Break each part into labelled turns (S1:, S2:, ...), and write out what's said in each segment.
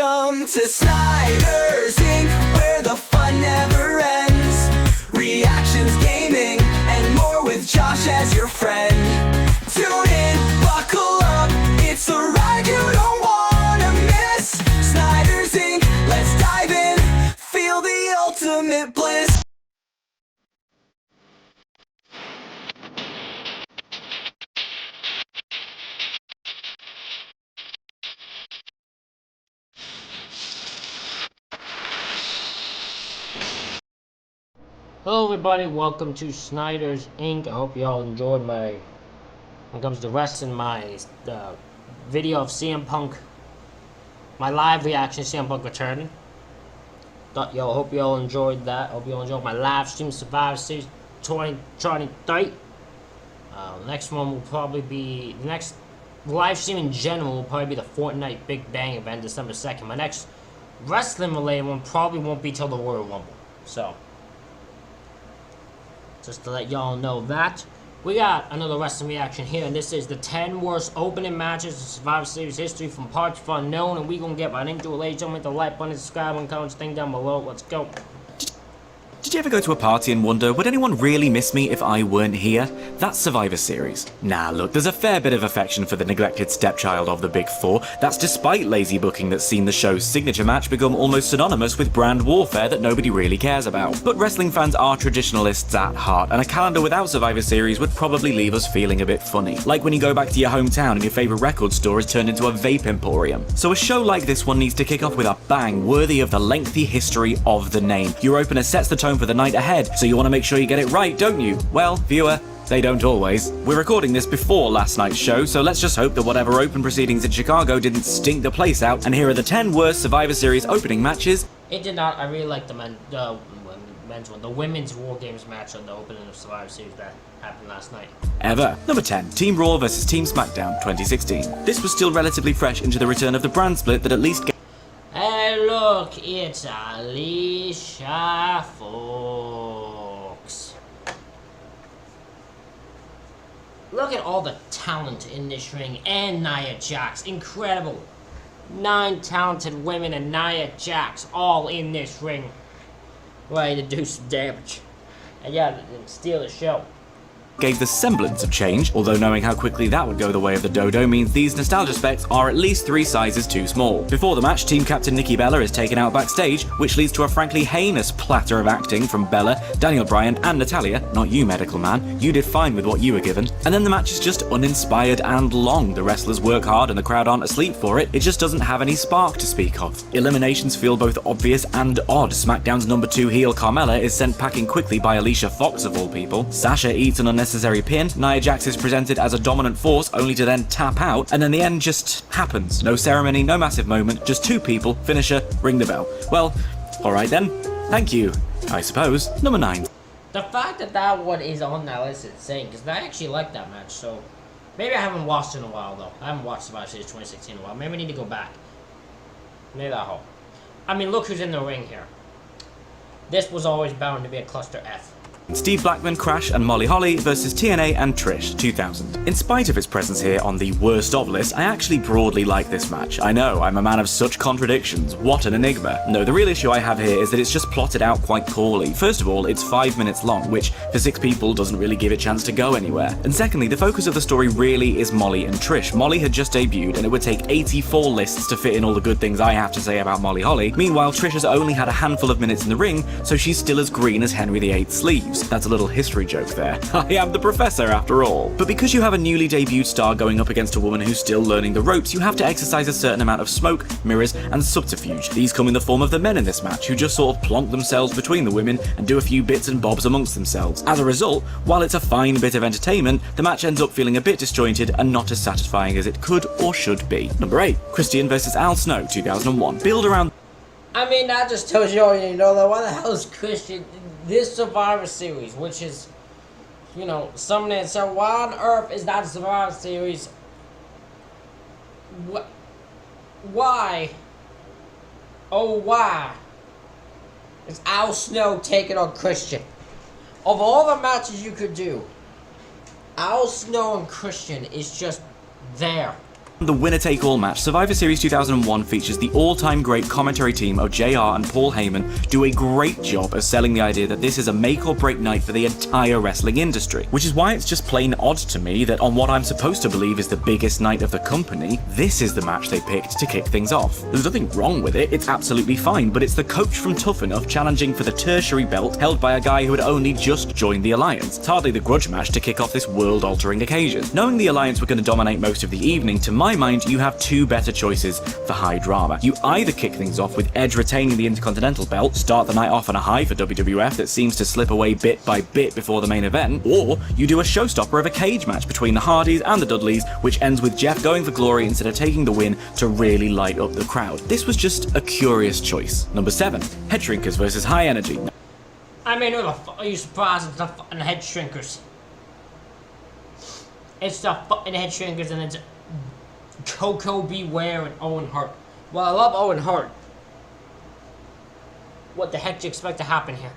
S1: Welcome to Snyder's Inc., where the fun never ends. Reactions, gaming, and more with Josh as your friend. Tune in, buckle up, it's a ride you don't wanna miss. Snyder's Inc., let's dive in, feel the ultimate bliss.
S2: Hello everybody, welcome to Snyder's Inc. I hope you all enjoyed when it comes to wrestling, my video of CM Punk, my live reaction to CM Punk returning. Hope you all enjoyed that. Hope you all enjoyed my live stream Survivor Series 2023. Next one will probably be, the next live stream in general will probably be the Fortnite Big Bang event, December 2nd. My next wrestling related one probably won't be till the Royal Rumble. So, just to let y'all know that. We got another wrestling reaction here, and this is the 10 worst opening matches in Survivor Series history from parts of unknown, and we gonna get right into it. Ladies and gentlemen, hit the like button, subscribe, and comment thing down below. Let's go.
S3: Did you ever go to a party and wonder, would anyone really miss me if I weren't here? That's Survivor Series. Nah, look, there's a fair bit of affection for the neglected stepchild of the Big Four. That's despite lazy booking that's seen the show's signature match become almost synonymous with brand warfare that nobody really cares about. But wrestling fans are traditionalists at heart, and a calendar without Survivor Series would probably leave us feeling a bit funny. Like when you go back to your hometown and your favorite record store is turned into a vape emporium. So a show like this one needs to kick off with a bang worthy of the lengthy history of the name. Your opener sets the tone for the night ahead, so you want to make sure you get it right, don't you? Well, viewer, they don't always. We're recording this before last night's show, so let's just hope that whatever open proceedings in Chicago didn't stink the place out, and here are the 10 worst Survivor Series opening matches.
S2: It did not. I really liked the men's one, the women's War Games match on the opening of Survivor Series that happened last night.
S3: Ever. Number 10, Team Raw vs Team SmackDown 2016. This was still relatively fresh into the return of the brand split that at least
S2: Hey look, it's Alicia Fox. Look at all the talent in this ring, and Nia Jax, incredible. 9 talented women and Nia Jax all in this ring, ready to do some damage. And yeah, steal the show.
S3: Gave the semblance of change, although knowing how quickly that would go the way of the dodo means these nostalgia specs are at least 3 sizes too small. Before the match, team captain Nikki Bella is taken out backstage, which leads to a frankly heinous platter of acting from Bella, Daniel Bryan, and Natalya. Not you, medical man. You did fine with what you were given. And then the match is just uninspired and long. The wrestlers work hard and the crowd aren't asleep for it. It just doesn't have any spark to speak of. Eliminations feel both obvious and odd. SmackDown's number 2 heel Carmella is sent packing quickly by Alicia Fox of all people. Sasha eats an unnecessary pin, Nia Jax is presented as a dominant force only to then tap out, and then the end just happens. No ceremony, no massive moment, just 2 people, finisher, ring the bell. Well, alright then. Thank you, I suppose. Number 9.
S2: The fact that that one is on that list is insane, because I actually like that match, so maybe I haven't watched it in a while though. I haven't watched Survivor Series 2016 in a while. Maybe I need to go back. Maybe that'll help. I mean, look who's in the ring here. This was always bound to be a cluster F.
S3: Steve Blackman, Crash, and Molly Holly versus TNA and Trish 2000. In spite of its presence here on the worst of list, I actually broadly like this match. I know, I'm a man of such contradictions. What an enigma. No, the real issue I have here is that it's just plotted out quite poorly. First of all, it's 5 minutes long, which for 6 people doesn't really give it a chance to go anywhere. And secondly, the focus of the story really is Molly and Trish. Molly had just debuted, and it would take 84 lists to fit in all the good things I have to say about Molly Holly. Meanwhile, Trish has only had a handful of minutes in the ring, so she's still as green as Henry VIII's sleeves. That's a little history joke there. I am the professor after all. But because you have a newly debuted star going up against a woman who's still learning the ropes, you have to exercise a certain amount of smoke, mirrors, and subterfuge. These come in the form of the men in this match, who just sort of plonk themselves between the women and do a few bits and bobs amongst themselves. As a result, while it's a fine bit of entertainment, the match ends up feeling a bit disjointed and not as satisfying as it could or should be. Number 8. Christian vs Al Snow 2001. Build around...
S2: I mean, that just tells you all you need to know, though. Why the hell is Christian... This Survivor Series, which is, you know, something. So why on earth is that a Survivor Series? Why? Oh, why is Al Snow taking on Christian? Of all the matches you could do, Al Snow and Christian is just there.
S3: The winner-take-all match, Survivor Series 2001 features the all-time great commentary team of JR and Paul Heyman do a great job of selling the idea that this is a make-or-break night for the entire wrestling industry, which is why it's just plain odd to me that on what I'm supposed to believe is the biggest night of the company, this is the match they picked to kick things off. There's nothing wrong with it, it's absolutely fine, but it's the coach from Tough Enough challenging for the tertiary belt held by a guy who had only just joined the Alliance. It's hardly the grudge match to kick off this world-altering occasion. Knowing the Alliance were going to dominate most of the evening, to my mind, you have two better choices for high drama. You either kick things off with Edge retaining the Intercontinental belt, start the night off on a high for WWF that seems to slip away bit by bit before the main event, or you do a showstopper of a cage match between the Hardys and the Dudleys, which ends with Jeff going for glory instead of taking the win to really light up the crowd. This was just a curious choice. Number 7, Head Shrinkers versus High Energy.
S2: I mean, who the fuck are you surprised it's the fucking Head Shrinkers? It's the fucking Head Shrinkers and it's Koko B. Ware and Owen Hart. Well, I love Owen Hart. What the heck do you expect to happen here?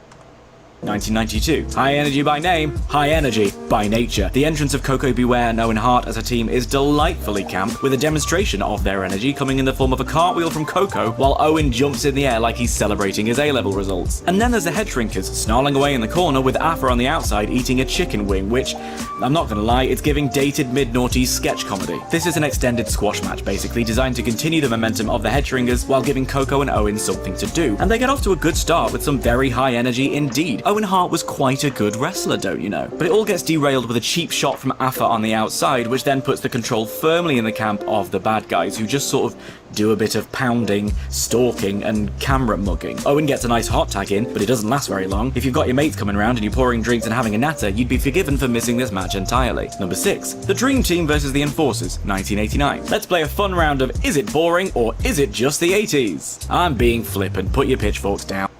S3: 1992. High Energy by name, High Energy by nature. The entrance of Koko B. Ware and Owen Hart as a team is delightfully camp, with a demonstration of their energy coming in the form of a cartwheel from Koko, while Owen jumps in the air like he's celebrating his A-level results. And then there's the Head Shrinkers, snarling away in the corner with Afa on the outside eating a chicken wing, which, I'm not gonna lie, it's giving dated mid-noughties sketch comedy. This is an extended squash match, basically, designed to continue the momentum of the Head Shrinkers while giving Koko and Owen something to do. And they get off to a good start with some very high energy indeed. Owen Hart was quite a good wrestler, don't you know? But it all gets derailed with a cheap shot from Afa on the outside, which then puts the control firmly in the camp of the bad guys, who just sort of do a bit of pounding, stalking, and camera mugging. Owen gets a nice hot tag in, but it doesn't last very long. If you've got your mates coming around and you're pouring drinks and having a natter, you'd be forgiven for missing this match entirely. Number 6, The Dream Team versus the Enforcers, 1989. Let's play a fun round of is it boring or is it just the 80s? I'm being flippant, put your pitchforks down.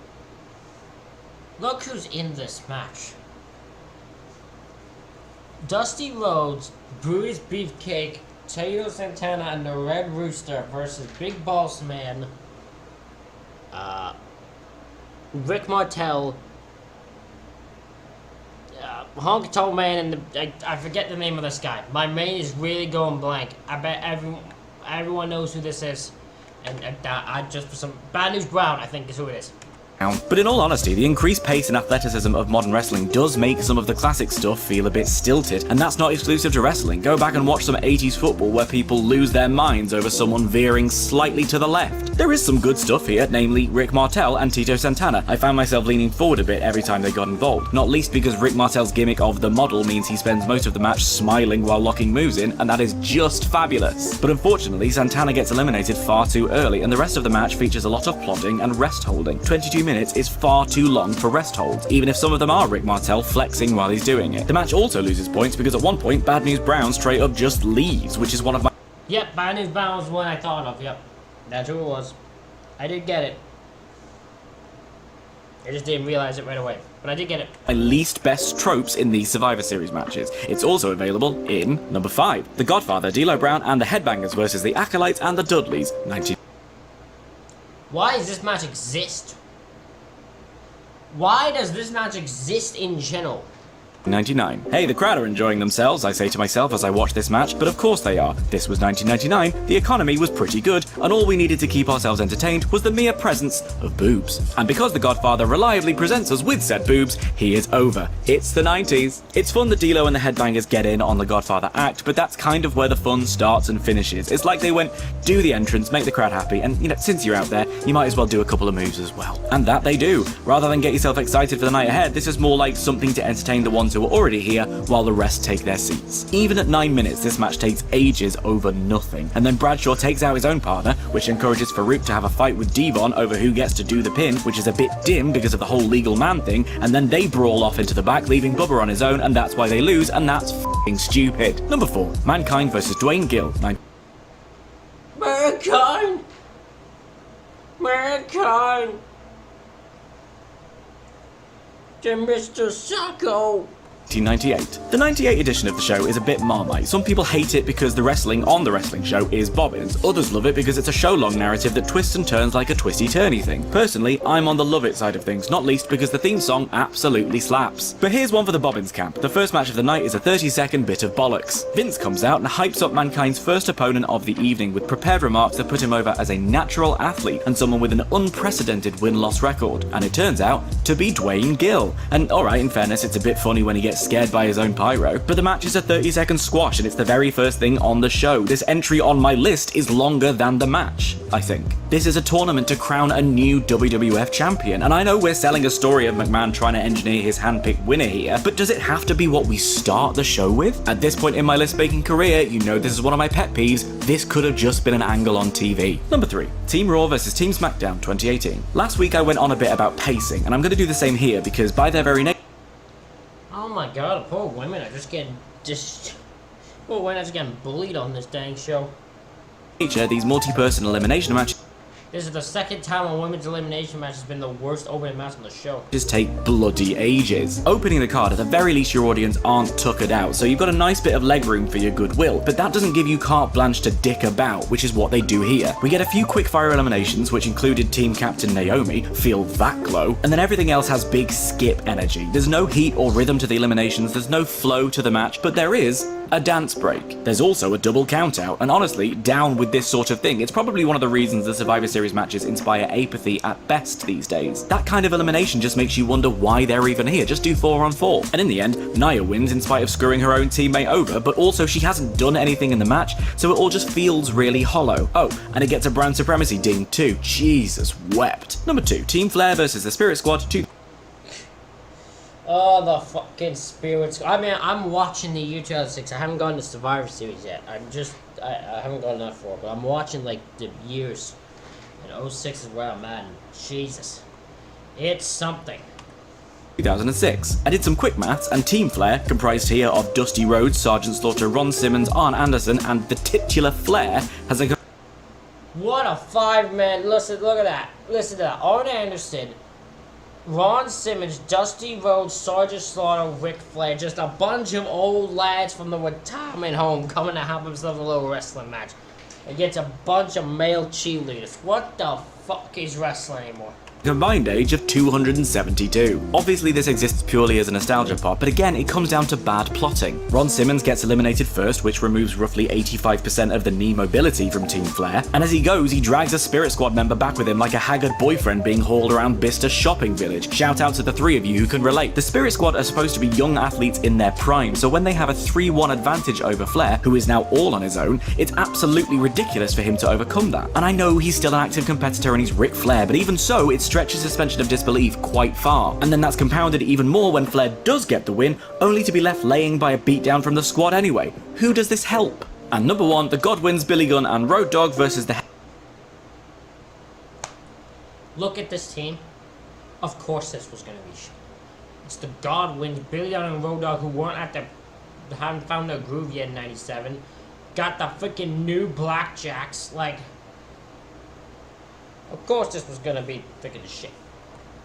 S2: Look who's in this match. Dusty Rhodes, Brutus Beefcake, Tito Santana, and the Red Rooster versus Big Boss Man, Rick Martel, Honky Tonk Man, and I forget the name of this guy. My brain is really going blank. I bet everyone knows who this is. And I just, for some Bad News Brown, I think is who it is.
S3: But in all honesty, the increased pace and athleticism of modern wrestling does make some of the classic stuff feel a bit stilted, and that's not exclusive to wrestling. Go back and watch some 80s football where people lose their minds over someone veering slightly to the left. There is some good stuff here, namely Rick Martel and Tito Santana. I found myself leaning forward a bit every time they got involved, not least because Rick Martel's gimmick of the model means he spends most of the match smiling while locking moves in, and that is just fabulous. But unfortunately, Santana gets eliminated far too early, and the rest of the match features a lot of plodding and rest holding. 22 minutes is far too long for rest holds, even if some of them are Rick Martel flexing while he's doing it. The match also loses points because at one point Bad News Brown straight up just leaves, which is one of my—
S2: Yep, Bad News Brown was the one I thought of, yep. That's who it was. I did get it. I just didn't realize it right away, but I did get it.
S3: my least best tropes in these Survivor Series matches. It's also available in number 5, The Godfather, D'Lo Brown and the Headbangers versus the Acolytes and the Dudleys, 19.
S2: Why does this match exist? Why does this match exist in general?
S3: 99. Hey, the crowd are enjoying themselves, I say to myself as I watch this match, but of course they are. This was 1999, the economy was pretty good, and all we needed to keep ourselves entertained was the mere presence of boobs. And because The Godfather reliably presents us with said boobs, he is over. It's the 90s. It's fun that D'Lo and the Headbangers get in on the Godfather act, but that's kind of where the fun starts and finishes. It's like they went, do the entrance, make the crowd happy, and since you're out there, you might as well do a couple of moves as well. And that they do. Rather than get yourself excited for the night ahead, this is more like something to entertain the ones who are already here while the rest take their seats. Even at 9 minutes, this match takes ages over nothing. And then Bradshaw takes out his own partner, which encourages Farouk to have a fight with Devon over who gets to do the pin, which is a bit dim because of the whole legal man thing, and then they brawl off into the back, leaving Bubba on his own, and that's why they lose, and that's f***ing stupid. Number 4, Mankind versus Dwayne Gill.
S2: Mankind! Mankind! To Mr. Sacco!
S3: 1998. The 98 edition of the show is a bit Marmite. Some people hate it because the wrestling on the wrestling show is bobbins. Others love it because it's a show-long narrative that twists and turns like a twisty-turny thing. Personally, I'm on the love it side of things, not least because the theme song absolutely slaps. But here's one for the bobbins camp. The first match of the night is a 30-second bit of bollocks. Vince comes out and hypes up Mankind's first opponent of the evening with prepared remarks that put him over as a natural athlete and someone with an unprecedented win-loss record. And it turns out to be Dwayne Gill. And alright, in fairness, it's a bit funny when he gets scared by his own pyro, but the match is a 30-second squash and it's the very first thing on the show. This entry on my list is longer than the match, I think. This is a tournament to crown a new WWF champion, and I know we're selling a story of McMahon trying to engineer his hand-picked winner here, but does it have to be what we start the show with? At this point in my list-making career, you know this is one of my pet peeves, this could have just been an angle on TV. Number 3. Team Raw vs Team SmackDown 2018. Last week I went on a bit about pacing, and I'm going to do the same here because by their very nature,
S2: Oh my god, poor women are just getting poor women are just getting bullied on this dang show.
S3: these multi-person elimination matches
S2: This is the second time a women's elimination match has been the worst opening match on the show.
S3: just take bloody ages. Opening the card, at the very least your audience aren't tuckered out, so you've got a nice bit of legroom for your goodwill, but that doesn't give you carte blanche to dick about, which is what they do here. We get a few quick-fire eliminations, which included team captain Naomi, feel that glow, and then everything else has big skip energy. There's no heat or rhythm to the eliminations, there's no flow to the match, but there is a dance break. There's also a double countout, and honestly, down with this sort of thing. It's probably one of the reasons the Survivor Series matches inspire apathy at best these days. That kind of elimination just makes you wonder why they're even here. Just do 4 on 4. And in the end, Nia wins in spite of screwing her own teammate over, but also she hasn't done anything in the match, so it all just feels really hollow. Oh, and it gets a brand supremacy ding too. Jesus wept. Number 2, Team Flair versus the Spirit Squad 2.
S2: Oh, the fucking spirits. I mean, I'm watching the year 2006. I haven't gone to Survivor Series yet. I haven't gone that far, but I'm watching, like, the years. And 06 is where I'm at. And Jesus. It's something.
S3: 2006. I did some quick maths, and Team Flair, comprised here of Dusty Rhodes, Sergeant Slaughter, Ron Simmons, Arn Anderson, and the titular Flair, has a...
S2: What a 5-man. Listen, look at that. Listen to that. Arn Anderson, Ron Simmons, Dusty Rhodes, Sergeant Slaughter, Ric Flair. Just a bunch of old lads from the retirement home coming to have themselves a little wrestling match. Against a bunch of male cheerleaders. What the fuck is wrestling anymore?
S3: combined age of 272. Obviously this exists purely as a nostalgia pop, but again it comes down to bad plotting. Ron Simmons gets eliminated first, which removes roughly 85% of the knee mobility from Team Flair, and as he goes he drags a Spirit Squad member back with him like a haggard boyfriend being hauled around Bicester shopping village. Shout out to the three of you who can relate. The Spirit Squad are supposed to be young athletes in their prime, so when they have a 3-1 advantage over Flair, who is now all on his own, it's absolutely ridiculous for him to overcome that. And I know he's still an active competitor and he's Ric Flair, but even so, it stretches suspension of disbelief quite far. And then that's compounded even more when Flair does get the win, only to be left laying by a beatdown from the squad anyway. Who does this help? And number 1, the Godwins, Billy Gunn and Road Dogg versus the...
S2: Look at this team. Of course this was going to be shit. It's the Godwins, Billy Gunn and Road Dogg, who weren't at the... haven't found their groove yet in 97. Got the freaking new Blackjacks, like... Of course this was going to be freaking shit.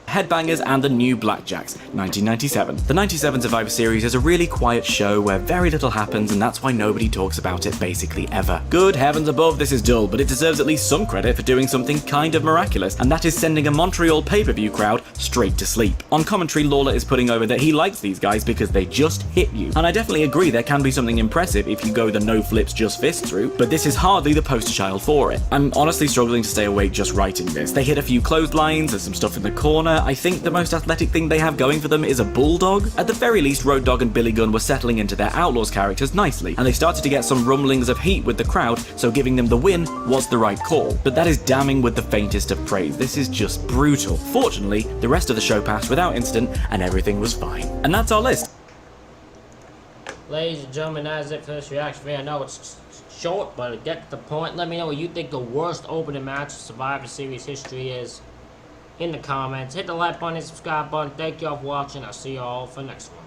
S3: Headbangers and the New Blackjacks, 1997. The 97 Survivor Series is a really quiet show where very little happens, and that's why nobody talks about it basically ever. Good heavens above, this is dull, but it deserves at least some credit for doing something kind of miraculous, and that is sending a Montreal pay-per-view crowd straight to sleep. On commentary, Lawler is putting over that he likes these guys because they just hit you, and I definitely agree there can be something impressive if you go the no flips just fists route, but this is hardly the poster child for it. I'm honestly struggling to stay awake just writing this. They hit a few clotheslines, there's some stuff in the corner. I think the most athletic thing they have going for them is a bulldog. At the very least, Road Dogg and Billy Gunn were settling into their Outlaws characters nicely, and they started to get some rumblings of heat with the crowd, so giving them the win was the right call. But that is damning with the faintest of praise. This is just brutal. Fortunately, the rest of the show passed without incident, and everything was fine. And that's our list.
S2: Ladies and gentlemen, that is it for this reaction video. I know it's short, but it gets to the point. Let me know what you think the worst opening match of Survivor Series history is in the comments. Hit the like button and subscribe button. Thank you all for watching. I'll see you all for the next one.